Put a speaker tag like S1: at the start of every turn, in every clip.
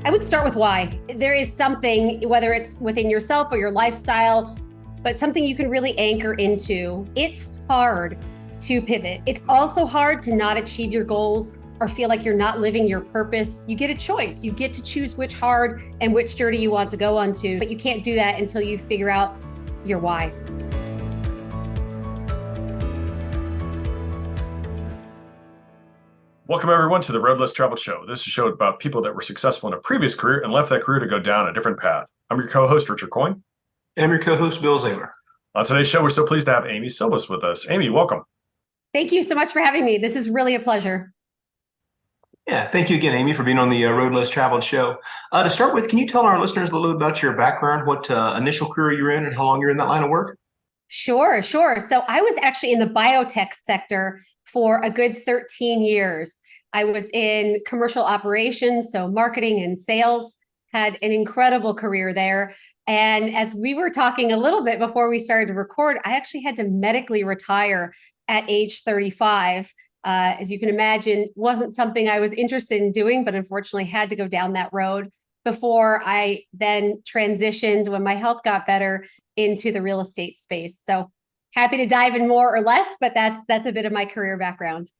S1: I would start with why. There is something, whether it's within yourself or your lifestyle, but something you can really anchor into. It's hard to pivot. It's also hard to not achieve your goals or feel like you're not living your purpose. You get a choice. You get to choose which hard and which journey you want to go onto, but you can't do that until you figure out your why.
S2: Welcome, everyone, to the Road Less Traveled Show. This is a show about people that were successful in a previous career and left that career to go down a different path. I'm your co-host, Richard Coyne.
S3: And I'm your co-host, Bill Zahller.
S2: On today's show, we're so pleased to have Amy Sylvis with us. Amy, welcome.
S1: Thank you so much for having me. This is really a pleasure.
S3: Yeah, thank you again, Amy, for being on the Road Less Traveled Show. To start with, can you tell our listeners a little bit about your background, what initial career you're in, and how long you're in that line of work?
S1: Sure. So I was actually in the biotech sector for a good 13 years. I was in commercial operations, so marketing and sales, had an incredible career there. And as we were talking a little bit before we started to record, I actually had to medically retire at age 35. As you can imagine, wasn't something I was interested in doing, but unfortunately had to go down that road before I then transitioned, when my health got better, into the real estate space. So happy to dive in more or less, but that's a bit of my career background.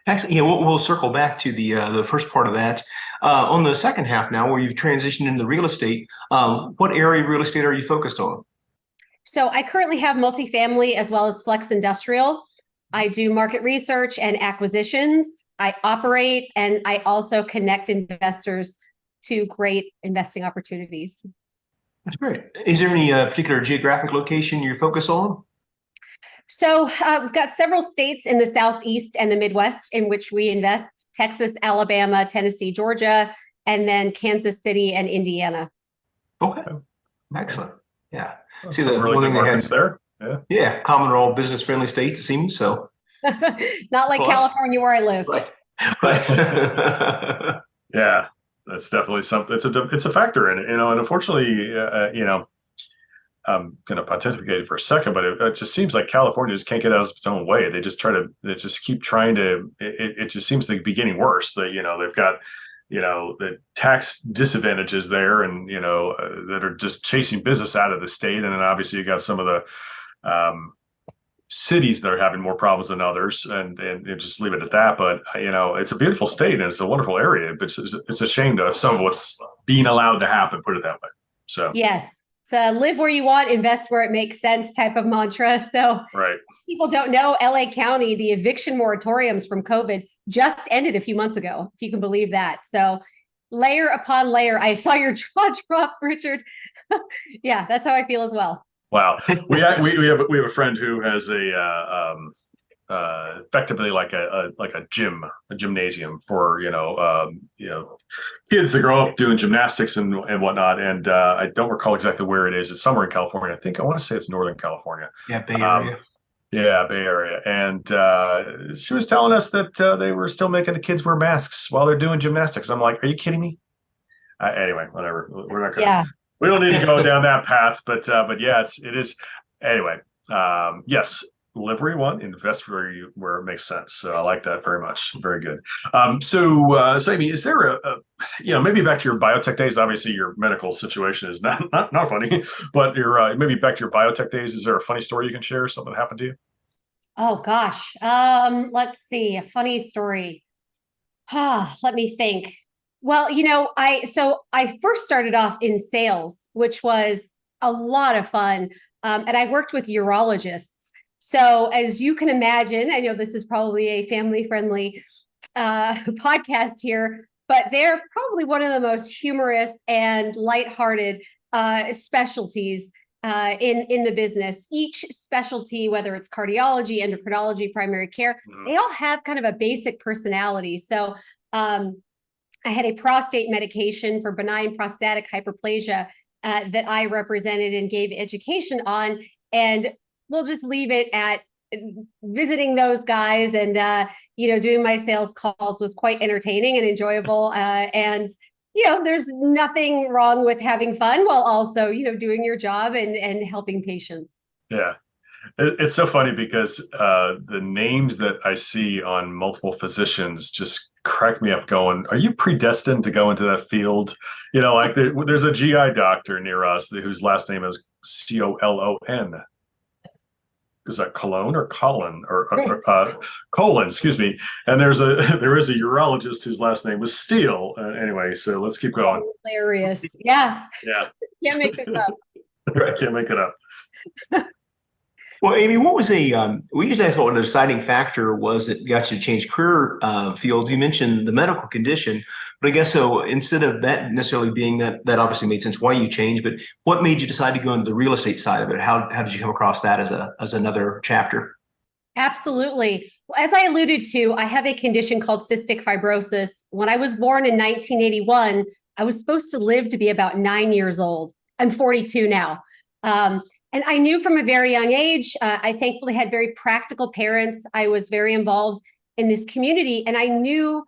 S3: Excellent. Yeah, we'll circle back to the first part of that. On the second half now, where you've transitioned into real estate, what area of real estate are you focused on?
S1: So I currently have multifamily as well as flex industrial. I do market research and acquisitions. I operate, and I also connect investors to great investing opportunities.
S3: That's great. Is there any particular geographic location you're focused on?
S1: So we've got several states in the Southeast and the Midwest in which we invest: Texas, Alabama, Tennessee, Georgia, and then Kansas City and Indiana.
S3: Okay. Excellent. Yeah.
S2: See the really good markets there.
S3: Yeah. Common are all business-friendly states, it seems. So
S1: not like California, where I live.
S3: Right.
S2: Yeah, that's definitely something. It's a factor in it, and unfortunately, I'm going to pontificate for a second, but it just seems like California just can't get out of its own way. They just keep trying to. It just seems to be getting worse. They've got the tax disadvantages there, and that are just chasing business out of the state. And then obviously you got some of the cities that are having more problems than others, and just leave it at that. But it's a beautiful state and it's a wonderful area, but it's a shame to some of what's being allowed to happen. Put it that way. So
S1: yes, it's live where you want, invest where it makes sense type of mantra. So
S2: right.
S1: People don't know, LA County, the eviction moratoriums from COVID just ended a few months ago, if you can believe that. So layer upon layer. I saw your jaw drop, Richard. Yeah, that's how I feel as well.
S2: Wow. We have a friend who has effectively like a gymnasium for kids that grow up doing gymnastics and whatnot. And I don't recall exactly where it is. It's somewhere in California. I want to say it's Northern California.
S3: Yeah, Bay Area.
S2: Yeah, Bay Area. And she was telling us that they were still making the kids wear masks while they're doing gymnastics. I'm like, are you kidding me? Anyway, whatever. We're not going to. Yeah. We don't need to go down that path, but yeah, it is. Anyway, yes, live where you want, invest where it makes sense. So I like that very much. Very good. So Amy, is there a maybe back to your biotech days? Obviously, your medical situation is not funny, but maybe back to your biotech days. Is there a funny story you can share? Something happened to you?
S1: Oh gosh, let's see, a funny story. Let me think. Well, I first started off in sales, which was a lot of fun. And I worked with urologists. So as you can imagine, I know this is probably a family-friendly podcast here, but they're probably one of the most humorous and lighthearted specialties in the business. Each specialty, whether it's cardiology, endocrinology, primary care, they all have kind of a basic personality. So I had a prostate medication for benign prostatic hyperplasia that I represented and gave education on. And we'll just leave it at visiting those guys and, doing my sales calls was quite entertaining and enjoyable. And there's nothing wrong with having fun while also, doing your job and helping patients.
S2: Yeah. It's so funny because the names that I see on multiple physicians just crack me up going, are you predestined to go into that field? Like there's a GI doctor near us whose last name is Colon. Is that Cologne or Colin or Colon? Excuse me. And there is a urologist whose last name was Steele. Anyway, so let's keep going.
S1: Hilarious. Yeah.
S2: Yeah.
S1: Can't make this up.
S2: I can't make it up.
S3: Well, Amy, what was we usually ask what a deciding factor was that got you to change career fields. You mentioned the medical condition, but I guess so instead of that necessarily being that obviously made sense why you changed, but what made you decide to go into the real estate side of it? How did you come across that as another chapter?
S1: Absolutely. Well, as I alluded to, I have a condition called cystic fibrosis. When I was born in 1981, I was supposed to live to be about 9 years old. I'm 42 now. And I knew from a very young age, I thankfully had very practical parents. I was very involved in this community, and I knew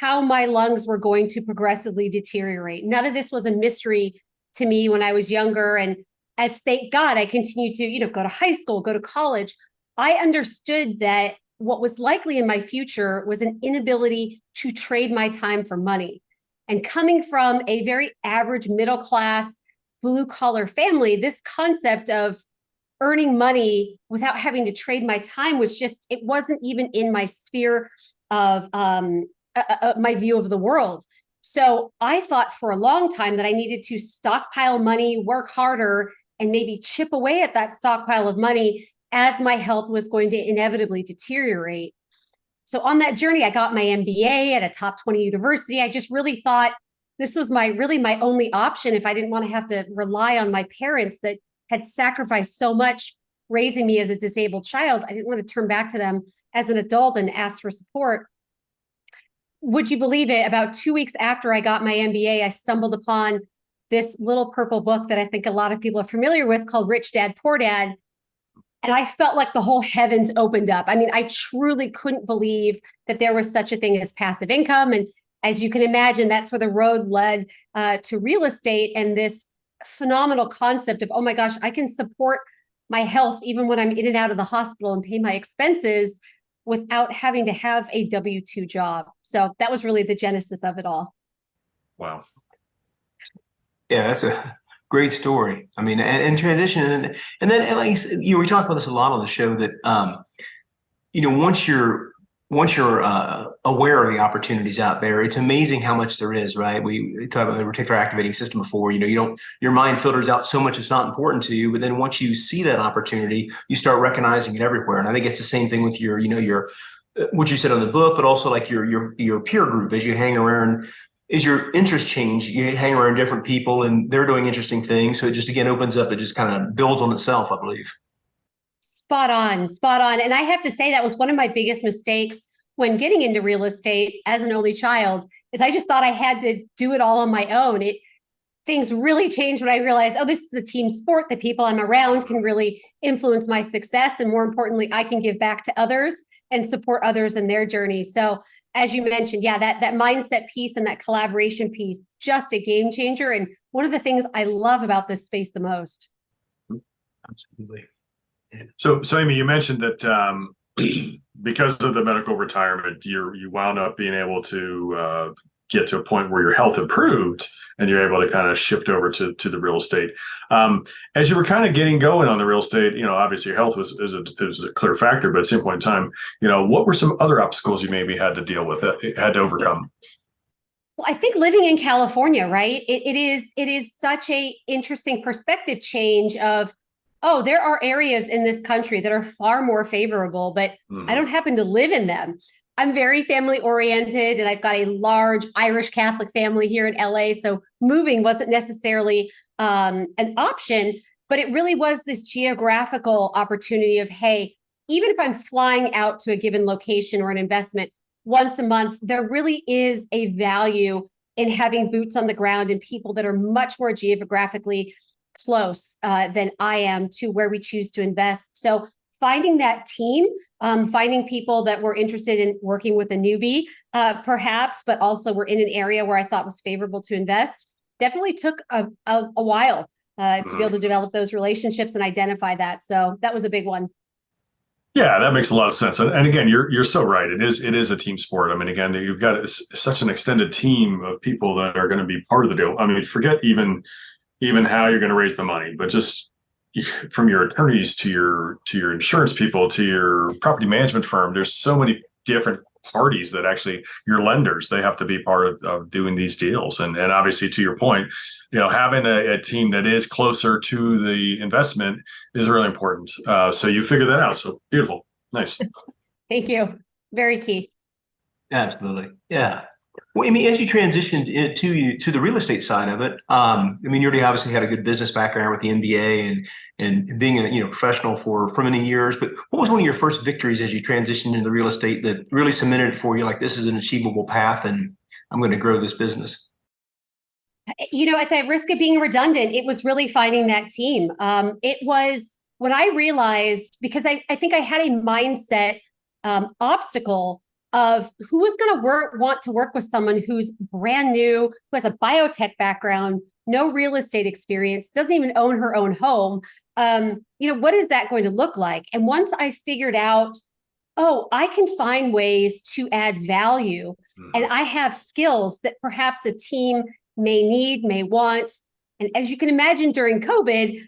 S1: how my lungs were going to progressively deteriorate. None of this was a mystery to me when I was younger. And as thank God, I continued to, go to high school, go to college. I understood that what was likely in my future was an inability to trade my time for money. And coming from a very average middle class, blue collar family, this concept of earning money without having to trade my time it wasn't even in my sphere of my view of the world. So I thought for a long time that I needed to stockpile money, work harder, and maybe chip away at that stockpile of money as my health was going to inevitably deteriorate. So on that journey, I got my MBA at a top 20 university. I just really thought this was my only option if I didn't want to have to rely on my parents that had sacrificed so much raising me as a disabled child. I didn't want to turn back to them as an adult and ask for support. Would you believe it? About 2 weeks after I got my MBA, I stumbled upon this little purple book that I think a lot of people are familiar with called Rich Dad, Poor Dad. And I felt like the whole heavens opened up. I mean, I truly couldn't believe that there was such a thing as passive income. And as you can imagine, that's where the road led to real estate and this phenomenal concept of, oh my gosh, I can support my health even when I'm in and out of the hospital and pay my expenses without having to have a W-2 job. So that was really the genesis of it all.
S2: Wow.
S3: Yeah, that's a great story. I mean, and transition, and then at least we talk about this a lot on the show that once you're aware of the opportunities out there, it's amazing how much there is, right? We talked about the reticular activating system before. Your mind filters out so much it's not important to you, but then once you see that opportunity, you start recognizing it everywhere. And I think it's the same thing with your what you said on the book, but also like your peer group as you hang around. As your interests change, you hang around different people and they're doing interesting things. So it just again opens up. It just kind of builds on itself, I believe.
S1: Spot on, spot on. And I have to say that was one of my biggest mistakes when getting into real estate as an only child, is I just thought I had to do it all on my own. Things really changed when I realized, oh, this is a team sport. The people I'm around can really influence my success. And more importantly, I can give back to others and support others in their journey. So as you mentioned, yeah, that mindset piece and that collaboration piece, just a game changer. And one of the things I love about this space the most.
S3: Absolutely.
S2: So Amy, you mentioned that because of the medical retirement, you wound up being able to get to a point where your health improved and you're able to kind of shift over to the real estate. As you were kind of getting going on the real estate, obviously your health was a clear factor, but at the same point in time, what were some other obstacles you maybe had to deal with, had to overcome?
S1: Well, I think living in California, right? It is such a interesting perspective change of, oh, there are areas in this country that are far more favorable, but I don't happen to live in them. I'm very family oriented and I've got a large Irish Catholic family here in LA. So moving wasn't necessarily an option, but it really was this geographical opportunity of, hey, even if I'm flying out to a given location or an investment once a month, there really is a value in having boots on the ground and people that are much more geographically close than I am to where we choose to invest. So finding that team, finding people that were interested in working with a newbie, perhaps, but also were in an area where I thought was favorable to invest, definitely took a while to be able to develop those relationships and identify that. So that was a big one.
S2: Yeah, that makes a lot of sense. And again, you're so right. It is a team sport. I mean, again, you've got such an extended team of people that are going to be part of the deal. I mean, forget even how you're going to raise the money, but just from your attorneys to your insurance people to your property management firm. There's so many different parties that actually your lenders, they have to be part of doing these deals. And obviously, to your point, having a team that is closer to the investment is really important. So you figure that out. So beautiful. Nice.
S1: Thank you. Very key.
S3: Absolutely. Yeah. Well, Amy, as you transitioned to the real estate side of it, I mean, you already obviously had a good business background with the MBA and being a professional for many years. But what was one of your first victories as you transitioned into real estate that really cemented it for you? Like, this is an achievable path, and I'm going to grow this business.
S1: At the risk of being redundant, it was really finding that team. It was when I realized, because I think I had a mindset obstacle of who is going to want to work with someone who's brand new, who has a biotech background, no real estate experience, doesn't even own her own home. What is that going to look like? And once I figured out, oh, I can find ways to add value, and I have skills that perhaps a team may need, may want. And as you can imagine, during COVID,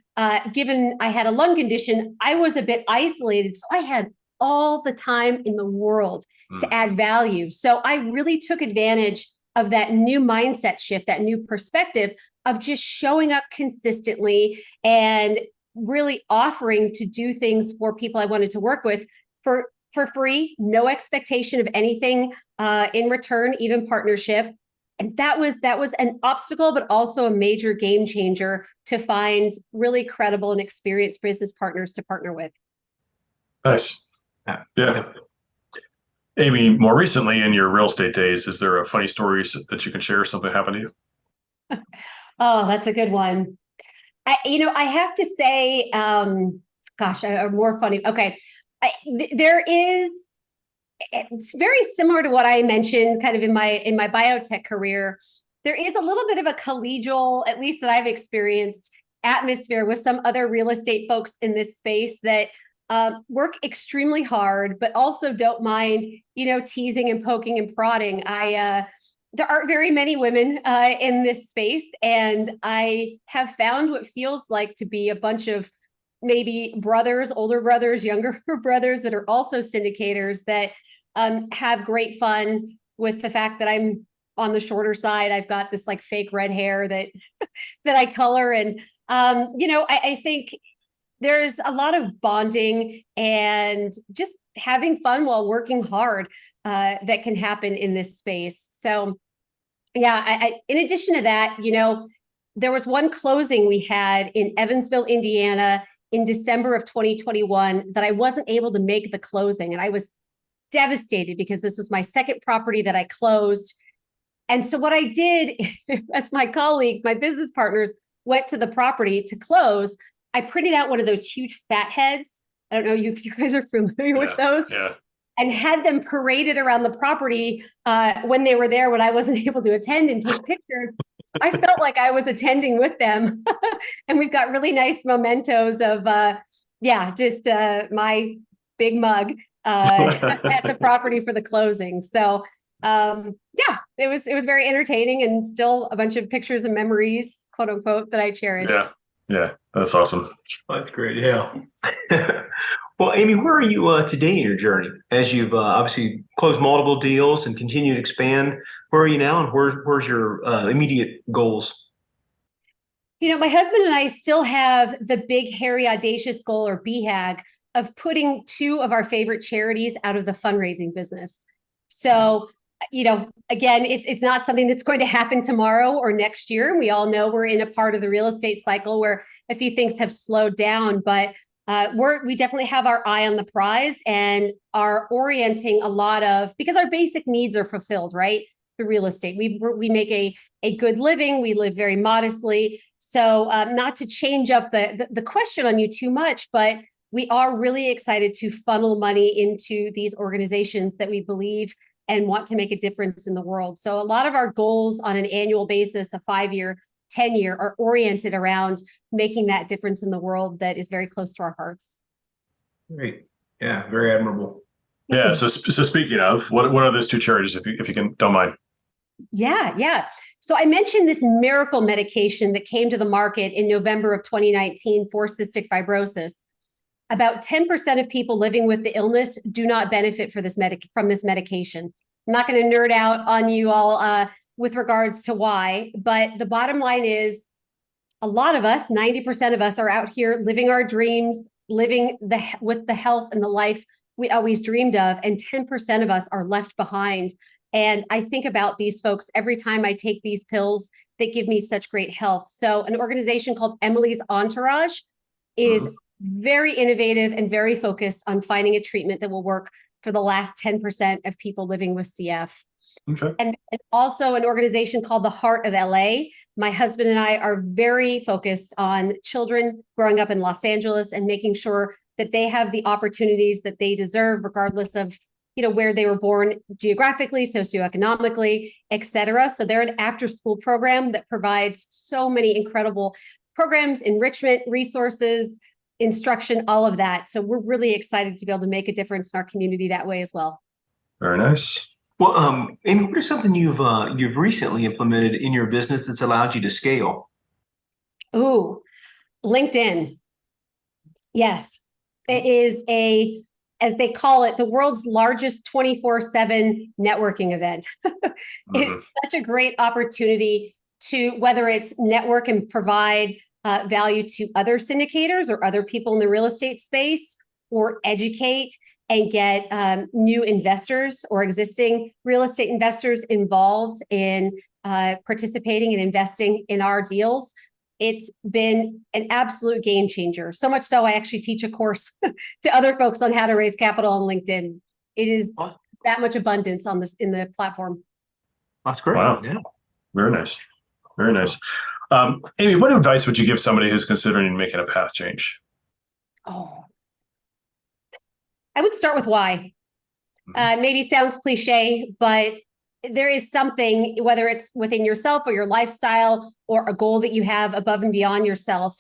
S1: given I had a lung condition, I was a bit isolated. So I had all the time in the world to add value. So I really took advantage of that new mindset shift, that new perspective of just showing up consistently and really offering to do things for people I wanted to work with for free, no expectation of anything in return, even partnership. And that was an obstacle, but also a major game changer to find really credible and experienced business partners to partner with.
S2: Nice. Yeah. Amy, more recently in your real estate days, is there a funny story that you can share? Something happened to you?
S1: Oh, that's a good one. I have to say, a more funny. Okay. It's very similar to what I mentioned kind of in my biotech career. There is a little bit of a collegial, at least that I've experienced, atmosphere with some other real estate folks in this space that work extremely hard, but also don't mind, teasing and poking and prodding. There aren't very many women in this space, and I have found what feels like to be a bunch of maybe brothers, older brothers, younger brothers that are also syndicators that have great fun with the fact that I'm on the shorter side. I've got this like fake red hair that that I color, and I think there's a lot of bonding and just having fun while working hard that can happen in this space. So, yeah, in addition to that, there was one closing we had in Evansville, Indiana in December of 2021 that I wasn't able to make the closing. And I was devastated because this was my second property that I closed. And so what I did, as my colleagues, my business partners went to the property to close, I printed out one of those huge fat heads. I don't know if you guys are familiar with those.
S2: Yeah.
S1: And had them paraded around the property when they were there, when I wasn't able to attend and take pictures. I felt like I was attending with them. And we've got really nice mementos of, my big mug at the property for the closing. So, it was very entertaining and still a bunch of pictures and memories, quote unquote, that I cherish.
S2: Yeah, that's awesome.
S3: That's great. Yeah. Well, Amy, where are you today in your journey? As you've obviously closed multiple deals and continue to expand, where are you now, and where's your immediate goals?
S1: My husband and I still have the big, hairy, audacious goal, or BHAG, of putting two of our favorite charities out of the fundraising business. So, again, it's not something that's going to happen tomorrow or next year. We all know we're in a part of the real estate cycle where a few things have slowed down, but we definitely have our eye on the prize and are orienting a lot of, because our basic needs are fulfilled, right? The real estate, we make a good living. We live very modestly. So not to change up the question on you too much, but we are really excited to funnel money into these organizations that we believe and want to make a difference in the world. So a lot of our goals on an annual basis, a 5-year, 10-year, are oriented around making that difference in the world that is very close to our hearts.
S3: Great. Yeah, very admirable.
S2: Yeah. So speaking of, what are those two charities, if you don't mind?
S1: Yeah. So I mentioned this miracle medication that came to the market in November of 2019 for cystic fibrosis. About 10% of people living with the illness do not benefit from this medication. I'm not going to nerd out on you all with regards to why, but the bottom line is a lot of us, 90% of us, are out here living our dreams, living with the health and the life we always dreamed of, and 10% of us are left behind. And I think about these folks every time I take these pills that give me such great health. So an organization called Emily's Entourage is very innovative and very focused on finding a treatment that will work for the last 10% of people living with CF.
S2: Okay.
S1: And also an organization called the Heart of LA. My husband and I are very focused on children growing up in Los Angeles and making sure that they have the opportunities that they deserve, regardless of where they were born geographically, socioeconomically, et cetera. So they're an after-school program that provides so many incredible programs, enrichment, resources, instruction, all of that. So we're really excited to be able to make a difference in our community that way as well.
S2: Very nice.
S3: Well, Amy, what is something you've recently implemented in your business that's allowed you to scale?
S1: Ooh, LinkedIn. Yes, it is as they call it, the world's largest 24/7 networking event. It's such a great opportunity to, whether it's network and provide value to other syndicators or other people in the real estate space, or educate and get new investors or existing real estate investors involved in participating and investing in our deals. It's been an absolute game changer. So much so, I actually teach a course to other folks on how to raise capital on LinkedIn. It is that much abundance on this in the platform.
S3: That's great.
S2: Wow.
S3: Yeah.
S2: Very nice. Very nice. Amy, what advice would you give somebody who's considering making a path change?
S1: Oh, I would start with why. Maybe sounds cliche, but there is something, whether it's within yourself or your lifestyle or a goal that you have above and beyond yourself,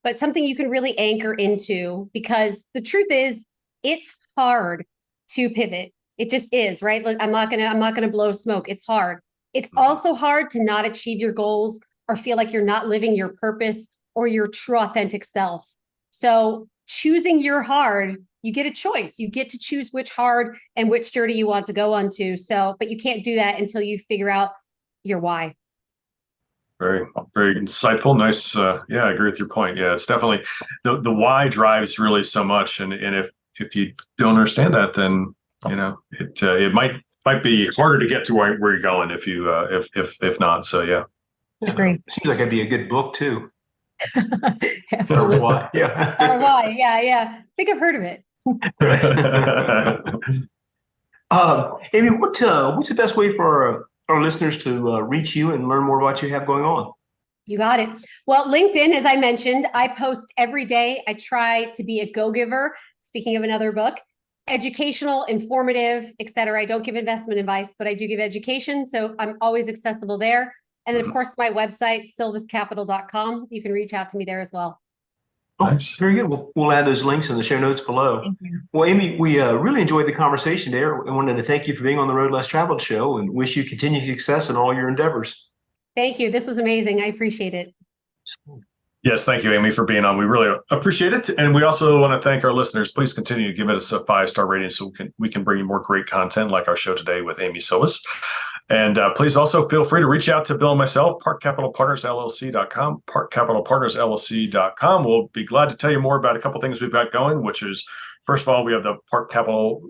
S1: but something you can really anchor into, because the truth is it's hard to pivot. It just is, right? Like, I'm not gonna blow smoke. It's hard. It's also hard to not achieve your goals or feel like you're not living your purpose or your true authentic self. So choosing your hard, you get a choice. You get to choose which hard and which journey you want to go onto. So, but you can't do that until you figure out your why.
S2: Very, very insightful. Nice. Yeah, I agree with your point. Yeah, it's definitely the why drives really so much. And if you don't understand that, then it might be harder to get to where you're going if not. So yeah.
S1: Agree.
S3: Seems like it'd be a good book too.
S1: Absolutely.
S3: Why? Yeah.
S1: Or why? Yeah. I think I've heard of it.
S3: Amy, what's the best way for our listeners to reach you and learn more about what you have going on?
S1: You got it. Well, LinkedIn, as I mentioned, I post every day. I try to be a go-giver. Speaking of another book, educational, informative, et cetera. I don't give investment advice, but I do give education. So I'm always accessible there. And then, of course, my website, sylviscapital.com. You can reach out to me there as well.
S3: Oh, nice. Very good. We'll add those links in the show notes below.
S1: Thank you.
S3: Well, Amy, we really enjoyed the conversation there. I wanted to thank you for being on the Road Less Traveled show and wish you continued success in all your endeavors.
S1: Thank you. This was amazing. I appreciate it.
S2: Yes, thank you, Amy, for being on. We really appreciate it. And we also want to thank our listeners. Please continue to give us a 5-star rating so we can bring you more great content like our show today with Amy Sylvis. And please also feel free to reach out to Bill and myself, parkcapitalpartnersllc.com, parkcapitalpartnersllc.com. We'll be glad to tell you more about a couple things we've got going, which is, first of all, we have the Park Capital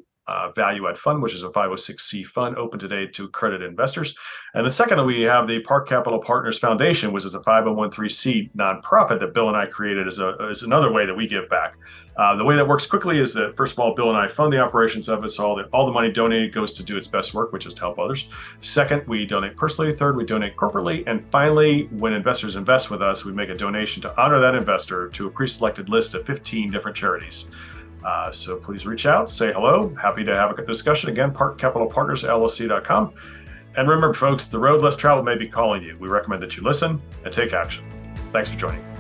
S2: Value Add Fund, which is a 506c fund open today to accredited investors. And the second, we have the Park Capital Partners Foundation, which is a 501(c) nonprofit that Bill and I created as another way that we give back. The way that works quickly is that, first of all, Bill and I fund the operations of it, so all the money donated goes to do its best work, which is to help others. Second, we donate personally. Third, we donate corporately. And finally, when investors invest with us, we make a donation to honor that investor to a pre-selected list of 15 different charities. So please reach out, say hello. Happy to have a good discussion. Again, parkcapitalpartnersllc.com. And remember, folks, the road less traveled may be calling you. We recommend that you listen and take action. Thanks for joining.